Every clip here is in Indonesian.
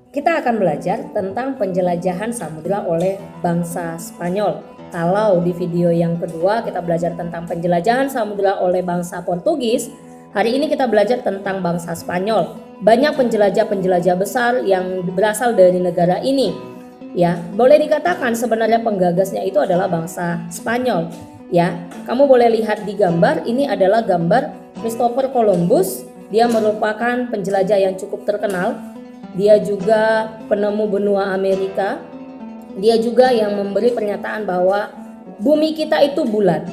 kita akan belajar tentang penjelajahan samudera oleh bangsa Spanyol. Kalau di video yang kedua kita belajar tentang penjelajahan samudera oleh bangsa Portugis, hari ini kita belajar tentang bangsa Spanyol. Banyak penjelajah-penjelajah besar yang berasal dari negara ini. Ya, boleh dikatakan sebenarnya penggagasnya itu adalah bangsa Spanyol. Ya, kamu boleh lihat di gambar, ini adalah gambar Christopher Columbus. Dia merupakan penjelajah yang cukup terkenal. Dia juga penemu benua Amerika. Dia juga yang memberi pernyataan bahwa bumi kita itu bulat.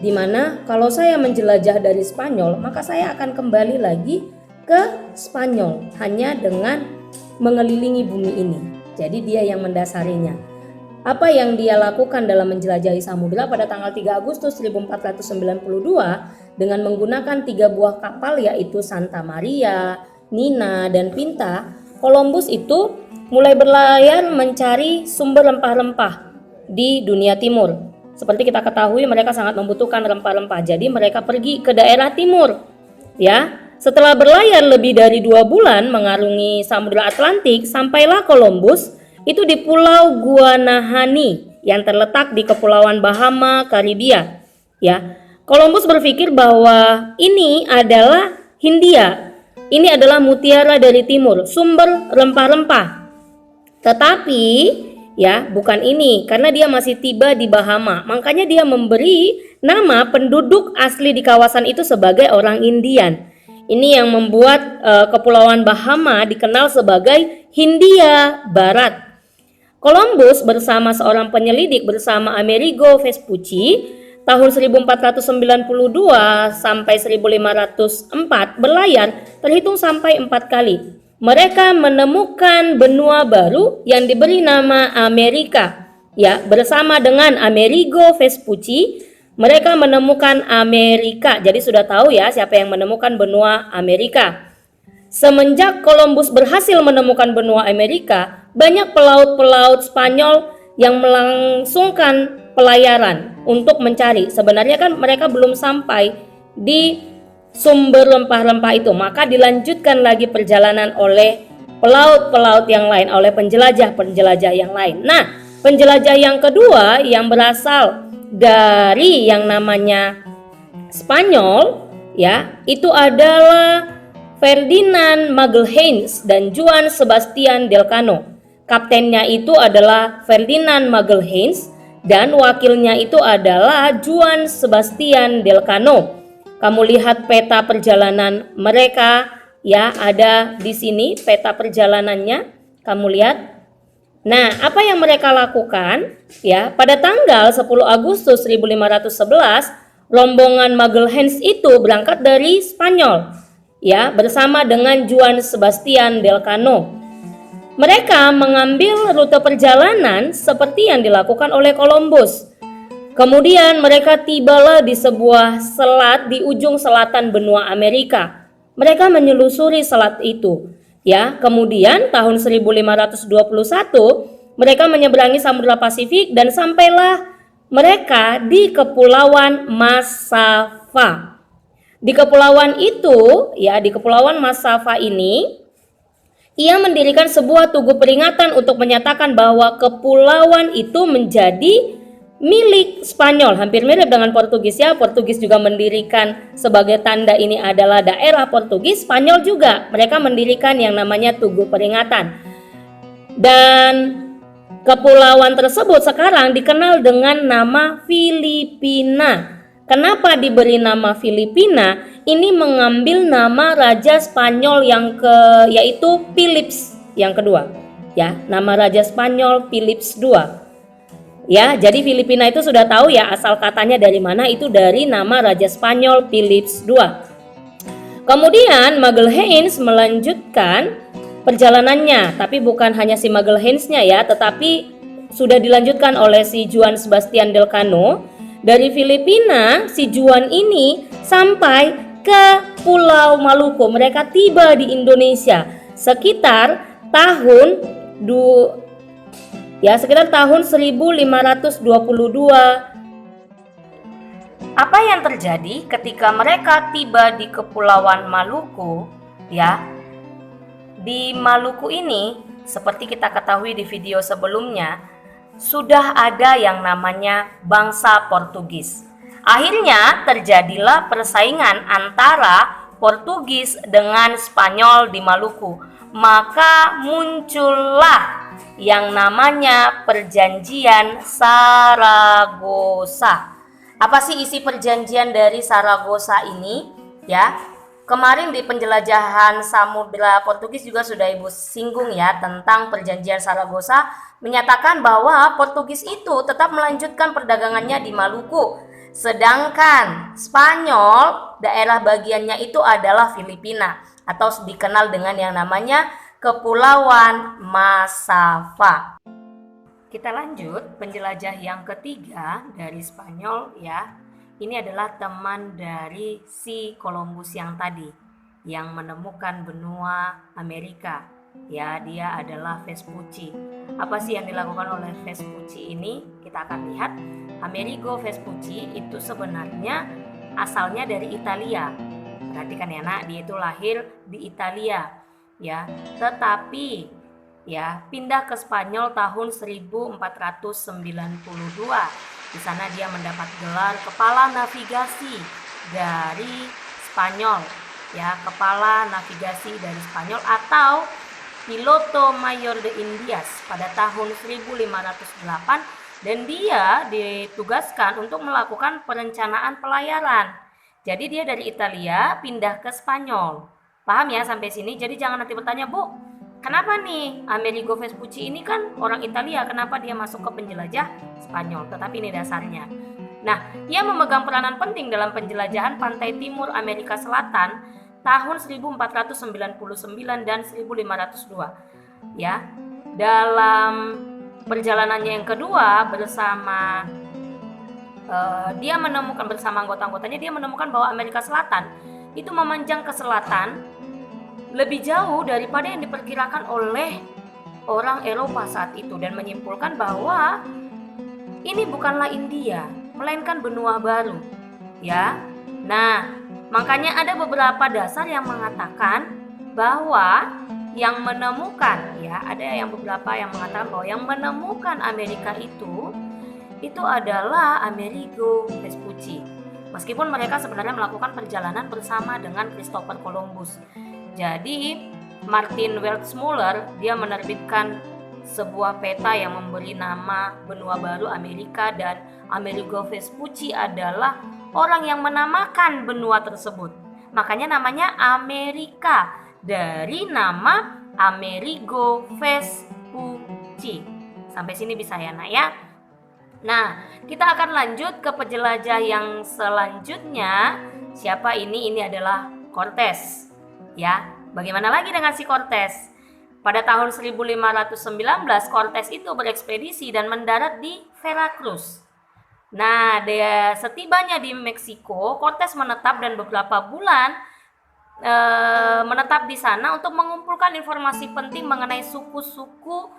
Dimana kalau saya menjelajah dari Spanyol, maka saya akan kembali lagi ke Spanyol hanya dengan mengelilingi bumi ini. Jadi dia yang mendasarinya. Apa yang dia lakukan dalam menjelajahi samudera pada tanggal 3 Agustus 1492 dengan menggunakan 3 buah kapal, yaitu Santa Maria, Nina, dan Pinta. Columbus itu mulai berlayar mencari sumber rempah-rempah di dunia timur. Seperti kita ketahui, mereka sangat membutuhkan rempah-rempah. Jadi mereka pergi ke daerah timur. Ya, setelah berlayar lebih dari 2 bulan mengarungi Samudra Atlantik, sampailah Columbus itu di Pulau Guanahani yang terletak di Kepulauan Bahama, Karibia. Ya, Columbus berpikir bahwa ini adalah Hindia. Ini adalah mutiara dari timur, sumber rempah-rempah. Tetapi ya, bukan ini, karena dia masih tiba di Bahama. Makanya dia memberi nama penduduk asli di kawasan itu sebagai orang Indian. Ini yang membuat Kepulauan Bahama dikenal sebagai Hindia Barat. Columbus bersama seorang penyelidik bersama Amerigo Vespucci tahun 1492 sampai 1504 berlayar terhitung sampai 4 kali. Mereka menemukan benua baru yang diberi nama Amerika. Ya, bersama dengan Amerigo Vespucci, mereka menemukan Amerika. Jadi sudah tahu ya siapa yang menemukan benua Amerika. Semenjak Columbus berhasil menemukan benua Amerika, banyak pelaut-pelaut Spanyol yang melangsungkan pelayaran untuk mencari. Sebenarnya kan mereka belum sampai di sumber rempah-rempah itu, maka dilanjutkan lagi perjalanan oleh pelaut-pelaut yang lain, oleh penjelajah-penjelajah yang lain. Nah, penjelajah yang kedua yang berasal dari yang namanya Spanyol, ya, itu adalah Ferdinand Magalhães dan Juan Sebastian Elcano. Kaptennya itu adalah Ferdinand Magalhães dan wakilnya itu adalah Juan Sebastian Elcano. Kamu lihat peta perjalanan mereka, ya, ada di sini peta perjalanannya. Kamu lihat. Nah, apa yang mereka lakukan? Ya, pada tanggal 10 Agustus 1511, rombongan Magalhães itu berangkat dari Spanyol, ya, bersama dengan Juan Sebastian Elcano. Mereka mengambil rute perjalanan seperti yang dilakukan oleh Columbus. Kemudian mereka tibalah di sebuah selat di ujung selatan benua Amerika. Mereka menyelusuri selat itu. Ya, kemudian tahun 1521 mereka menyeberangi Samudra Pasifik dan sampailah mereka di Kepulauan Massawa. Di kepulauan itu, ya, di Kepulauan Massawa ini, ia mendirikan sebuah tugu peringatan untuk menyatakan bahwa kepulauan itu menjadi milik Spanyol. Hampir mirip dengan Portugis ya. Portugis juga mendirikan sebagai tanda ini adalah daerah Portugis. Spanyol juga, mereka mendirikan yang namanya tugu peringatan. Dan kepulauan tersebut sekarang dikenal dengan nama Filipina. Kenapa diberi nama Filipina? Ini mengambil nama Raja Spanyol yaitu Philips yang kedua. Ya, nama Raja Spanyol Philips II. Ya, jadi Filipina itu sudah tahu ya asal katanya dari mana, itu dari nama Raja Spanyol Philips II. Kemudian Magalhães melanjutkan perjalanannya, tapi bukan hanya si Magalhães-nya ya, tetapi sudah dilanjutkan oleh si Juan Sebastian Elcano. Dari Filipina, si Juan ini sampai ke Pulau Maluku. Mereka tiba di Indonesia sekitar tahun 1522. Apa yang terjadi ketika mereka tiba di Kepulauan Maluku? Ya, di Maluku ini seperti kita ketahui di video sebelumnya, sudah ada yang namanya bangsa Portugis. Akhirnya terjadilah persaingan antara Portugis dengan Spanyol di Maluku. Maka muncullah yang namanya Perjanjian Saragossa. Apa sih isi perjanjian dari Saragossa ini? Ya, kemarin di penjelajahan Samudra Portugis juga sudah Ibu singgung ya tentang Perjanjian Saragossa, menyatakan bahwa Portugis itu tetap melanjutkan perdagangannya di Maluku, sedangkan Spanyol daerah bagiannya itu adalah Filipina atau dikenal dengan yang namanya Kepulauan Masava. Kita lanjut, penjelajah yang ketiga dari Spanyol ya. Ini adalah teman dari si Columbus yang tadi, yang menemukan benua Amerika. Ya, dia adalah Vespucci. Apa sih yang dilakukan oleh Vespucci ini? Kita akan lihat. Amerigo Vespucci itu sebenarnya asalnya dari Italia. Perhatikan ya nak, dia itu lahir di Italia. Ya, tetapi ya pindah ke Spanyol tahun 1492. Di sana dia mendapat gelar kepala navigasi dari Spanyol, ya, kepala navigasi dari Spanyol atau Piloto Mayor de Indias pada tahun 1508, dan dia ditugaskan untuk melakukan perencanaan pelayaran. Jadi dia dari Italia pindah ke Spanyol. Paham ya sampai sini? Jadi jangan nanti bertanya, Bu, kenapa nih Amerigo Vespucci ini kan orang Italia, kenapa dia masuk ke penjelajah Spanyol? Tetapi ini dasarnya. Nah, ia memegang peranan penting dalam penjelajahan pantai timur Amerika Selatan tahun 1499 dan 1502. Ya, dalam perjalanannya yang kedua bersama dia menemukan bersama anggota-anggotanya, dia menemukan bahwa Amerika Selatan itu memanjang ke selatan lebih jauh daripada yang diperkirakan oleh orang Eropa saat itu, dan menyimpulkan bahwa ini bukanlah India, melainkan benua baru. Ya. Nah, makanya ada beberapa dasar yang mengatakan bahwa yang menemukan, ya, ada yang beberapa yang mengatakan bahwa yang menemukan Amerika itu adalah Amerigo Vespucci. Meskipun mereka sebenarnya melakukan perjalanan bersama dengan Christopher Columbus. Jadi Martin Welsmuller dia menerbitkan sebuah peta yang memberi nama benua baru Amerika, dan Amerigo Vespucci adalah orang yang menamakan benua tersebut. Makanya namanya Amerika dari nama Amerigo Vespucci. Sampai sini bisa ya nak ya. Nah, kita akan lanjut ke penjelajah yang selanjutnya. Siapa ini? Ini adalah Cortez. Ya, bagaimana lagi dengan si Cortez? Pada tahun 1519, Cortez itu berekspedisi dan mendarat di Veracruz. Nah, dia setibanya di Meksiko, Cortez menetap dan beberapa bulan menetap di sana untuk mengumpulkan informasi penting mengenai suku-suku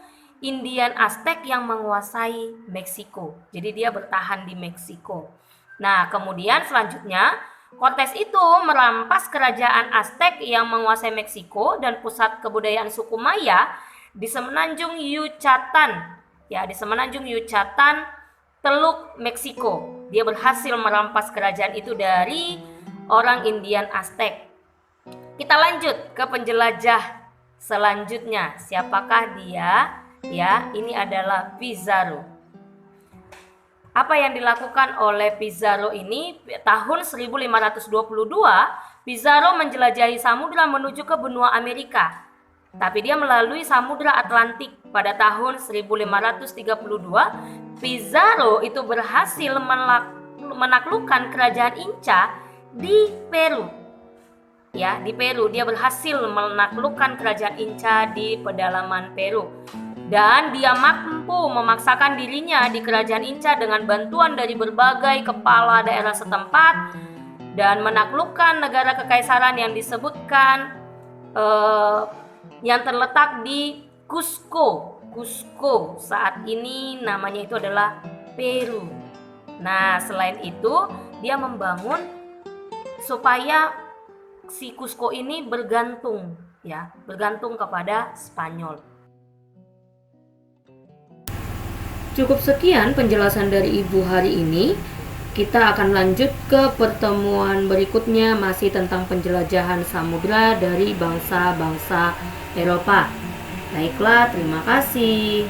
Indian Aztec yang menguasai Meksiko. Jadi dia bertahan di Meksiko. Nah, kemudian selanjutnya Cortez itu merampas kerajaan Aztec yang menguasai Meksiko dan pusat kebudayaan suku Maya di semenanjung Yucatan. Ya, di semenanjung Yucatan, Teluk Meksiko. Dia berhasil merampas kerajaan itu dari orang Indian Aztec. Kita lanjut ke penjelajah selanjutnya. Siapakah dia? Ya, ini adalah Pizarro. Apa yang dilakukan oleh Pizarro ini? Tahun 1522, Pizarro menjelajahi samudra menuju ke benua Amerika. Tapi dia melalui Samudra Atlantik. Pada tahun 1532, Pizarro itu berhasil menaklukkan kerajaan Inca di Peru. Ya, di Peru dia berhasil menaklukkan kerajaan Inca di pedalaman Peru. Dan dia mampu memaksakan dirinya di kerajaan Inca dengan bantuan dari berbagai kepala daerah setempat dan menaklukkan negara kekaisaran yang disebutkan yang terletak di Cusco. Cusco saat ini namanya itu adalah Peru. Nah, selain itu dia membangun supaya si Cusco ini bergantung kepada Spanyol. Cukup sekian penjelasan dari Ibu hari ini. Kita akan lanjut ke pertemuan berikutnya, masih tentang penjelajahan samudra dari bangsa-bangsa Eropa. Baiklah, terima kasih.